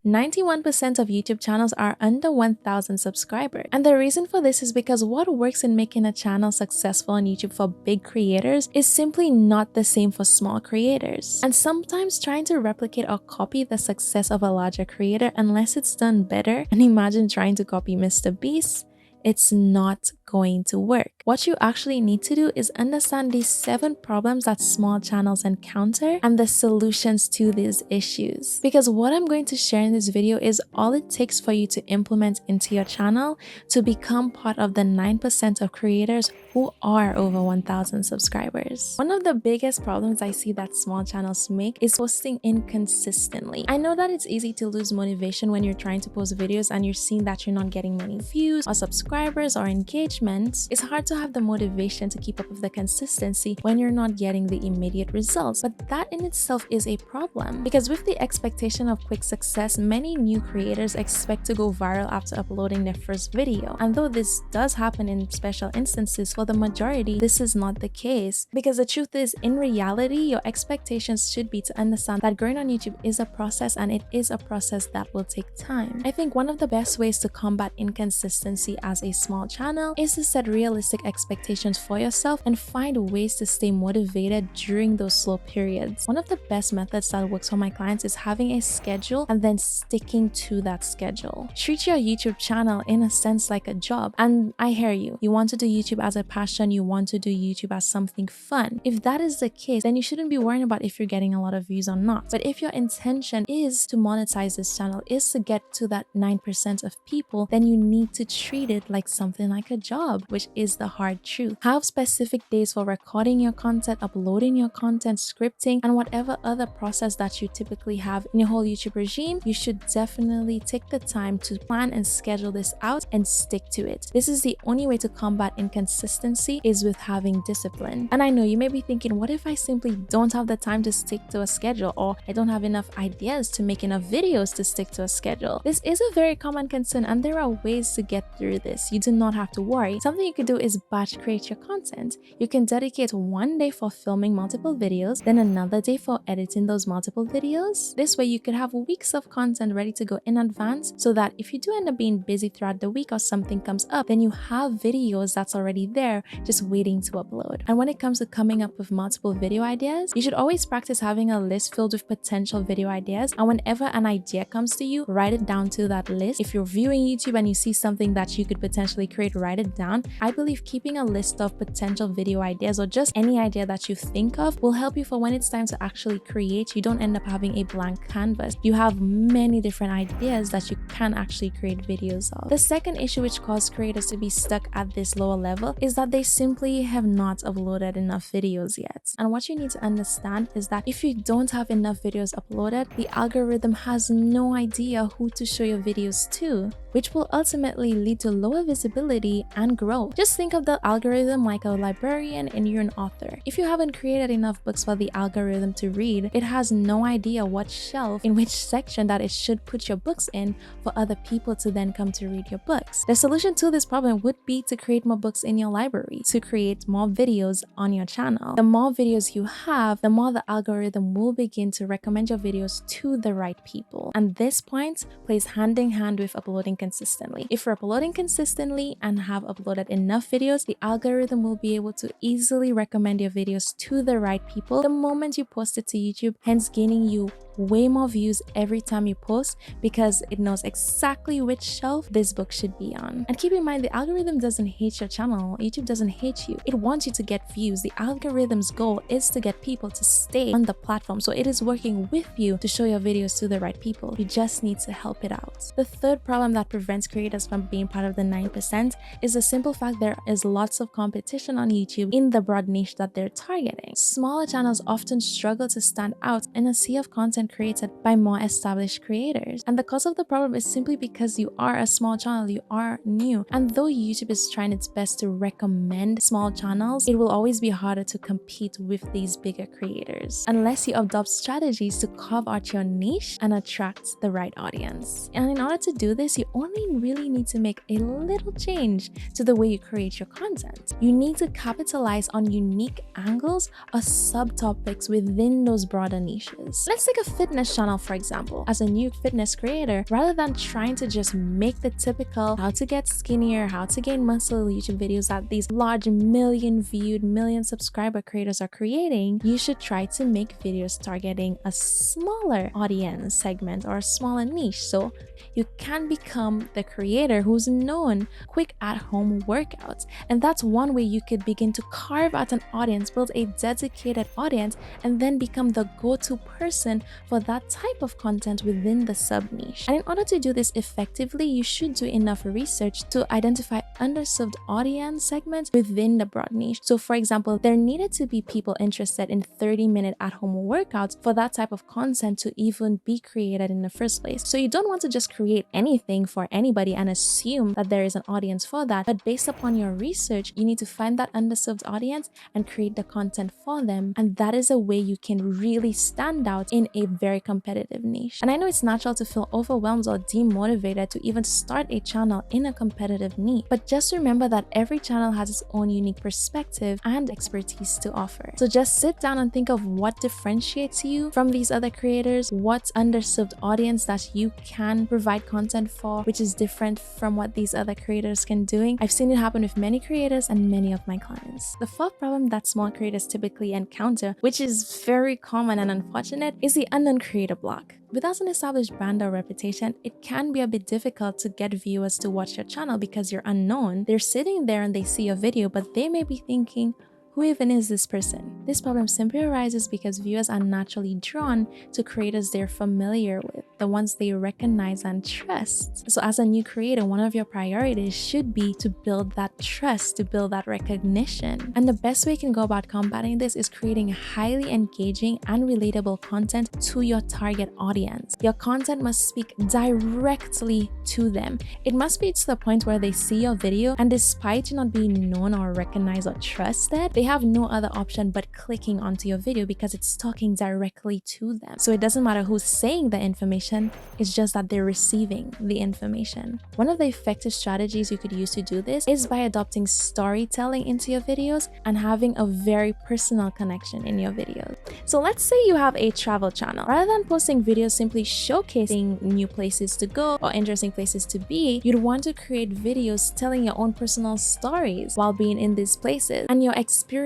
91% of YouTube channels are under 1,000 subscribers. And the reason for this is because what works in making a channel successful on YouTube for big creators is simply not the same for small creators. And sometimes trying to replicate or copy the success of a larger creator, unless it's done better, and imagine trying to copy Mr. Beast, it's not going to work. What you actually need to do is understand these 7 problems that small channels encounter and the solutions to these issues. Because what I'm going to share in this video is all it takes for you to implement into your channel to become part of the 9% of creators who are over 1,000 subscribers. One of the biggest problems I see that small channels make is posting inconsistently. I know that it's easy to lose motivation when you're trying to post videos and you're seeing that you're not getting many views or subscribers or engagement. It's hard to have the motivation to keep up with the consistency when you're not getting the immediate results. But that in itself is a problem, because with the expectation of quick success, many new creators expect to go viral after uploading their first video. And though this does happen in special instances, for the majority, this is not the case. Because the truth is, in reality, your expectations should be to understand that growing on YouTube is a process, and it is a process that will take time. I think one of the best ways to combat inconsistency as a small channel is to set realistic expectations for yourself and find ways to stay motivated during those slow periods. One of the best methods that works for my clients is having a schedule and then sticking to that schedule. Treat your YouTube channel in a sense like a job. And I hear you. You want to do YouTube as a passion, you want to do YouTube as something fun. If that is the case, then you shouldn't be worrying about if you're getting a lot of views or not. But if your intention is to monetize this channel, is to get to that 9% of people, then you need to treat it like something like a job, which is the hard truth. Have specific days for recording your content, uploading your content, scripting, and whatever other process that you typically have in your whole YouTube regime. You should definitely take the time to plan and schedule this out and stick to it. This is the only way to combat inconsistency, is with having discipline. And I know you may be thinking, what if I simply don't have the time to stick to a schedule, or I don't have enough ideas to make enough videos to stick to a schedule? This is a very common concern, and there are ways to get through this. You do not have to worry. Something you could do is batch create your content. You can dedicate one day for filming multiple videos, then another day for editing those multiple videos. This way you could have weeks of content ready to go in advance, so that if you do end up being busy throughout the week or something comes up, then you have videos that's already there just waiting to upload. And when it comes to coming up with multiple video ideas, you should always practice having a list filled with potential video ideas, and whenever an idea comes to you, write it down to that list. If you're viewing YouTube and you see something that you could potentially create, write it down. I believe keeping a list of potential video ideas, or just any idea that you think of, will help you for when it's time to actually create. You don't end up having a blank canvas. You have many different ideas that you can actually create videos of. The second issue which caused creators to be stuck at this lower level is that they simply have not uploaded enough videos yet. And what you need to understand is that if you don't have enough videos uploaded, the algorithm has no idea who to show your videos to, which will ultimately lead to lower visibility and growth. Just think of the algorithm like a librarian and you're an author. If you haven't created enough books for the algorithm to read, it has no idea what shelf, in which section that it should put your books in for other people to then come to read your books. The solution to this problem would be to create more books in your library, to create more videos on your channel. The more videos you have, the more the algorithm will begin to recommend your videos to the right people. And this point plays hand in hand with uploading consistently. If you're uploading consistently and have uploaded enough videos, the algorithm will be able to easily recommend your videos to the right people the moment you post it to YouTube, hence gaining you way more views every time you post, because it knows exactly which shelf this book should be on. And keep in mind, the algorithm doesn't hate your channel. YouTube doesn't hate you. It wants you to get views. The algorithm's goal is to get people to stay on the platform, so it is working with you to show your videos to the right people. You just need to help it out. The third problem that prevents creators from being part of the 9% is the simple fact there is lots of competition on YouTube in the broad niche that they're targeting. Smaller channels often struggle to stand out in a sea of content created by more established creators. And the cause of the problem is simply because you are a small channel, you are new. And though YouTube is trying its best to recommend small channels, it will always be harder to compete with these bigger creators unless you adopt strategies to carve out your niche and attract the right audience. And in order to do this, you only really need to make a little change to the way you create your content. You need to capitalize on unique angles or subtopics within those broader niches. Let's take a fitness channel, for example, as a new fitness creator, rather than trying to just make the typical how to get skinnier, how to gain muscle YouTube videos that these large million viewed, million subscriber creators are creating, you should try to make videos targeting a smaller audience segment or a smaller niche, so you can become the creator who's known quick at-home workouts. And that's one way you could begin to carve out an audience, build a dedicated audience, and then become the go-to person for that type of content within the sub-niche. And in order to do this effectively, you should do enough research to identify underserved audience segments within the broad niche. So for example, there needed to be people interested in 30-minute at-home workouts for that type of content to even be created in the first place. So you don't want to just create anything for anybody and assume that there is an audience for that, but based upon your research, you need to find that underserved audience and create the content for them. And that is a way you can really stand out in a very competitive niche. And I know it's natural to feel overwhelmed or demotivated to even start a channel in a competitive niche, but just remember that every channel has its own unique perspective and expertise to offer. So just sit down and think of what differentiates you from these other creators, what underserved audience that you can provide content for, which is different from what these other creators can doing. I've seen it happen with many creators and many of my clients. The fourth problem that small creators typically encounter, which is very common and unfortunate, is the unknown creator block. Without an established brand or reputation, it can be a bit difficult to get viewers to watch your channel because you're unknown. They're sitting there and they see your video, but they may be thinking, who even is this person? This problem simply arises because viewers are naturally drawn to creators they're familiar with, the ones they recognize and trust. So as a new creator, one of your priorities should be to build that trust, to build that recognition. And the best way you can go about combating this is creating highly engaging and relatable content to your target audience. Your content must speak directly to them. It must be to the point where they see your video and despite you not being known or recognized or trusted, they have no other option but clicking onto your video because it's talking directly to them. So it doesn't matter who's saying the information, it's just that they're receiving the information. One of the effective strategies you could use to do this is by adopting storytelling into your videos and having a very personal connection in your videos. So let's say you have a travel channel. Rather than posting videos simply showcasing new places to go or interesting places to be, you'd want to create videos telling your own personal stories while being in these places and your experiences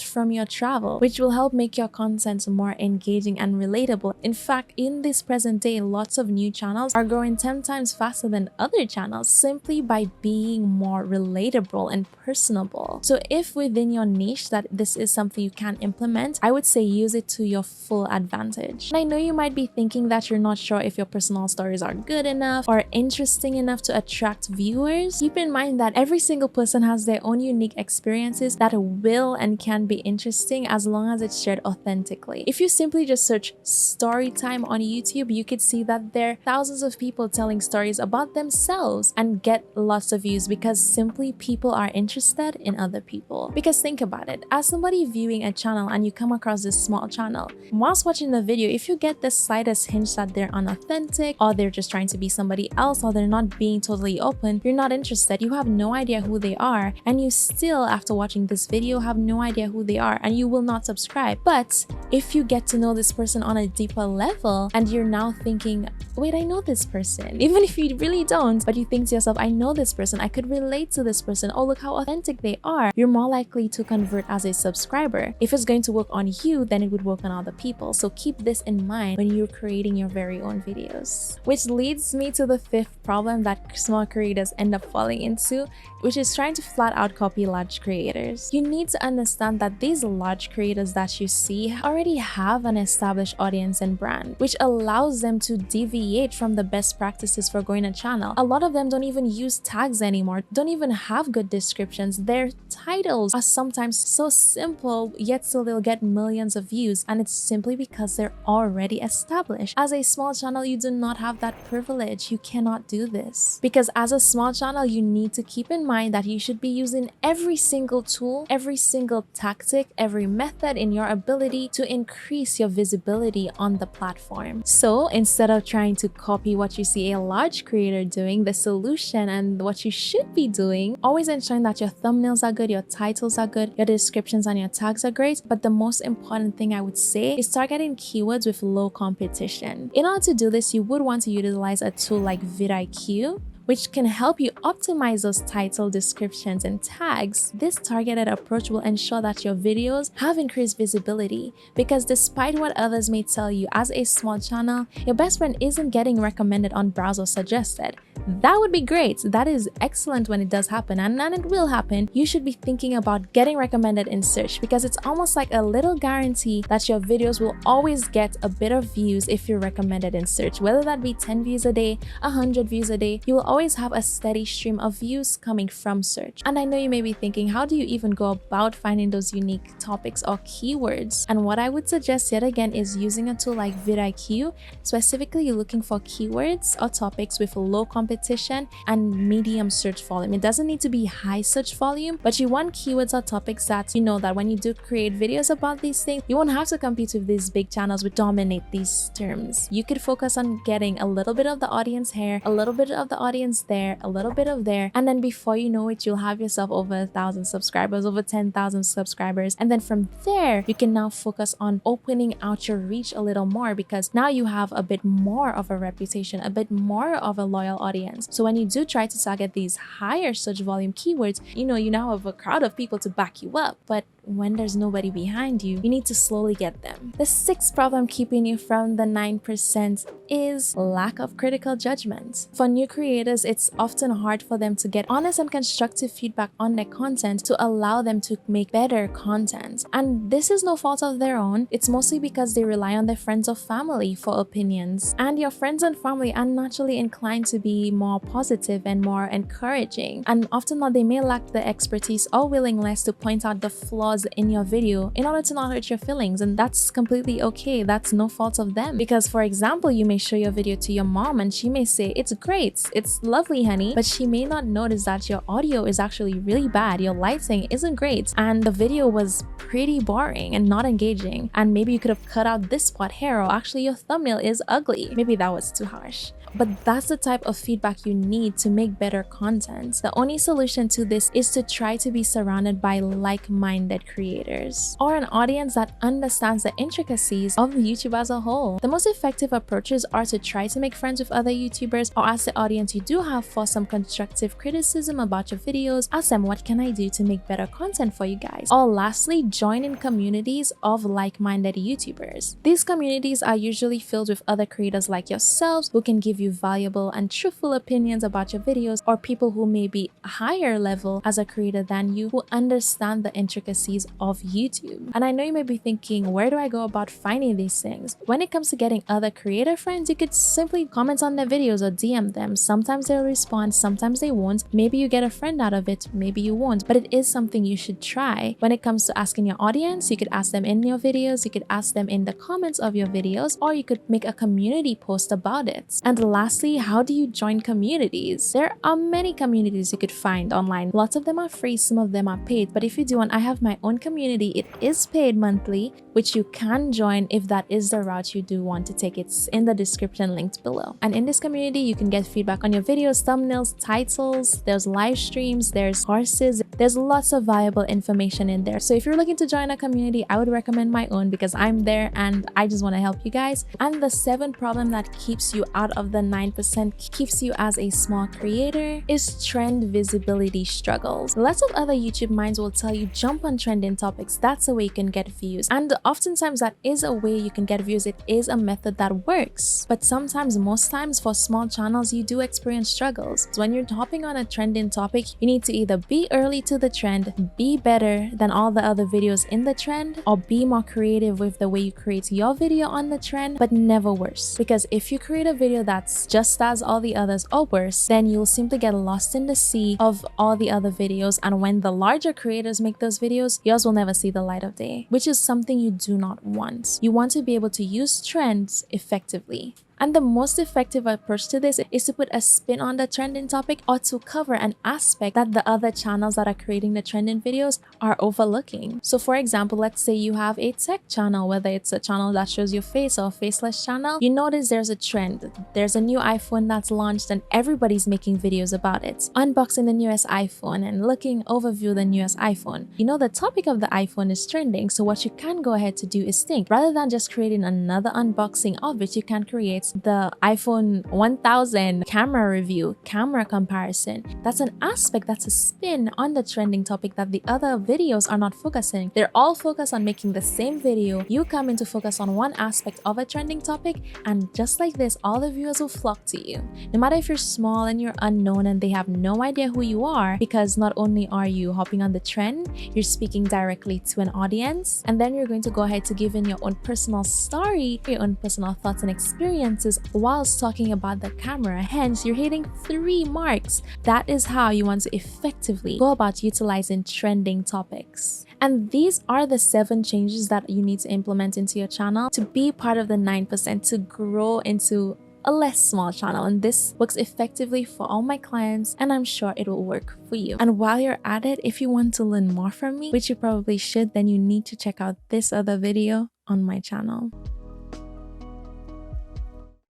from your travel, which will help make your content more engaging and relatable. In fact, in this present day, lots of new channels are growing 10 times faster than other channels simply by being more relatable and personable. So if within your niche that this is something you can implement, I would say use it to your full advantage. And I know you might be thinking that you're not sure if your personal stories are good enough or interesting enough to attract viewers. Keep in mind that every single person has their own unique experiences that will and can be interesting as long as it's shared authentically. If you simply just search story time on YouTube, you could see that there are thousands of people telling stories about themselves and get lots of views because simply people are interested in other people. Because think about it, as somebody viewing a channel and you come across this small channel, whilst watching the video, if you get the slightest hint that they're unauthentic or they're just trying to be somebody else or they're not being totally open, you're not interested, you have no idea who they are, and you still, after watching this video, have no idea who they are and you will not subscribe. But if you get to know this person on a deeper level and you're now thinking, wait, I know this person, even if you really don't, but you think to yourself, I know this person, I could relate to this person, oh look how authentic they are, you're more likely to convert as a subscriber. If it's going to work on you, then it would work on other people. So keep this in mind when you're creating your very own videos. Which leads me to the fifth problem that small creators end up falling into, which is trying to flat out copy large creators. You need to understand that these large creators that you see already have an established audience and brand, which allows them to deviate from the best practices for growing a channel. A lot of them don't even use tags anymore, don't even have good descriptions. Their titles are sometimes so simple, yet still they'll get millions of views, and it's simply because they're already established. As a small channel, you do not have that privilege. You cannot do this. Because as a small channel, you need to keep in mind that you should be using every single tool, every single tactic, every method in your ability to increase your visibility on the platform. So instead Instead of trying to copy what you see a large creator doing, the solution and what you should be doing, always ensuring that your thumbnails are good, your titles are good, your descriptions and your tags are great. But the most important thing I would say is targeting keywords with low competition. In order to do this, you would want to utilize a tool like vidIQ, which can help you optimize those title, descriptions, and tags. This targeted approach will ensure that your videos have increased visibility, because despite what others may tell you, as a small channel, your best friend isn't getting recommended on browser suggested. That would be great. That is excellent when it does happen, and it will happen. You should be thinking about getting recommended in search, because it's almost like a little guarantee that your videos will always get a bit of views if you're recommended in search. Whether that be 10 views a day, 100 views a day, you will always have a steady stream of views coming from search. And I know you may be thinking, how do you even go about finding those unique topics or keywords? And what I would suggest yet again is using a tool like vidIQ. Specifically, looking for keywords or topics with low competition and medium search volume. It doesn't need to be high search volume, but you want keywords or topics that you know that when you do create videos about these things, you won't have to compete with these big channels which dominate these terms. You could focus on getting a little bit of the audience here, a little bit of the audience there, a little bit of there, and then before you know it, you'll have yourself over 1,000 subscribers, over 10,000 subscribers. And then from there, you can now focus on opening out your reach a little more, because now you have a bit more of a reputation, a bit more of a loyal audience. So when you do try to target these higher search volume keywords, you now have a crowd of people to back you up. But when there's nobody behind you, you need to slowly get them. The sixth problem keeping you from the 9% is lack of critical judgment. For new creators, it's often hard for them to get honest and constructive feedback on their content to allow them to make better content. And this is no fault of their own. It's mostly because they rely on their friends or family for opinions. And your friends and family are naturally inclined to be more positive and more encouraging. And often they may lack the expertise or willingness to point out the flaws in your video in order to not hurt your feelings, and that's completely okay. That's no fault of them, because for example, you may show your video to your mom and she may say it's great, it's lovely honey, but she may not notice that your audio is actually really bad, your lighting isn't great, and the video was pretty boring and not engaging, and maybe you could have cut out this spot here, or actually your thumbnail is ugly. Maybe that was too harsh. But that's the type of feedback you need to make better content. The only solution to this is to try to be surrounded by like-minded creators, or an audience that understands the intricacies of YouTube as a whole. The most effective approaches are to try to make friends with other YouTubers, or ask the audience you do have for some constructive criticism about your videos. Ask them, what can I do to make better content for you guys? Or lastly, join in communities of like-minded YouTubers. These communities are usually filled with other creators like yourselves who can give you valuable and truthful opinions about your videos, or people who may be higher level as a creator than you, who understand the intricacies of YouTube. And I know you may be thinking, where do I go about finding these things? When it comes to getting other creator friends, you could simply comment on their videos or DM them. Sometimes they'll respond, sometimes they won't. Maybe you get a friend out of it, maybe you won't, but it is something you should try. When it comes to asking your audience, you could ask them in your videos, you could ask them in the comments of your videos, or you could make a community post about it. And lastly, how do you join communities? There are many communities you could find online. Lots of them are free, some of them are paid, but if you do want, I have my own community. It is paid monthly, which you can join if that is the route you do want to take. It's in the description linked below. And in this community, you can get feedback on your videos, thumbnails, titles, there's live streams, there's courses, there's lots of valuable information in there. So if you're looking to join a community, I would recommend my own, because I'm there and I just want to help you guys. And the seventh problem that keeps you out of the 9%, keeps you as a small creator, is trend visibility struggles. Lots of other YouTube minds will tell you jump on trending topics. That's a way you can get views. And oftentimes that is a way you can get views. It is a method that works. But sometimes, most times for small channels, you do experience struggles. So when you're hopping on a trending topic, you need to either be early to the trend, be better than all the other videos in the trend, or be more creative with the way you create your video on the trend, but never worse. Because if you create a video that's just as all the others or worse, then you'll simply get lost in the sea of all the other videos, and when the larger creators make those videos, yours will never see the light of day, which is something you do not want. You want to be able to use trends effectively. And the most effective approach to this is to put a spin on the trending topic or to cover an aspect that the other channels that are creating the trending videos are overlooking. So for example, let's say you have a tech channel, whether it's a channel that shows your face or a faceless channel, you notice there's a trend. There's a new iPhone that's launched and everybody's making videos about it, unboxing the newest iPhone and looking overview the newest iPhone. You know the topic of the iPhone is trending, so what you can go ahead to do is think, rather than just creating another unboxing of it, you can create the iPhone 1000 camera review, camera comparison. That's an aspect, that's a spin on the trending topic that the other videos are not focusing. They're all focused on making the same video. You come in to focus on one aspect of a trending topic, and just like this, all the viewers will flock to you. No matter if you're small and you're unknown and they have no idea who you are, because not only are you hopping on the trend, you're speaking directly to an audience, and then you're going to go ahead to give in your own personal story, your own personal thoughts and experiences whilst talking about the camera. Hence, you're hitting 3 marks. That is how you want to effectively go about utilizing trending topics. And these are the 7 changes that you need to implement into your channel to be part of the 9%, to grow into a less small channel. And this works effectively for all my clients, and I'm sure it will work for you. And while you're at it, if you want to learn more from me, which you probably should, then you need to check out this other video on my channel.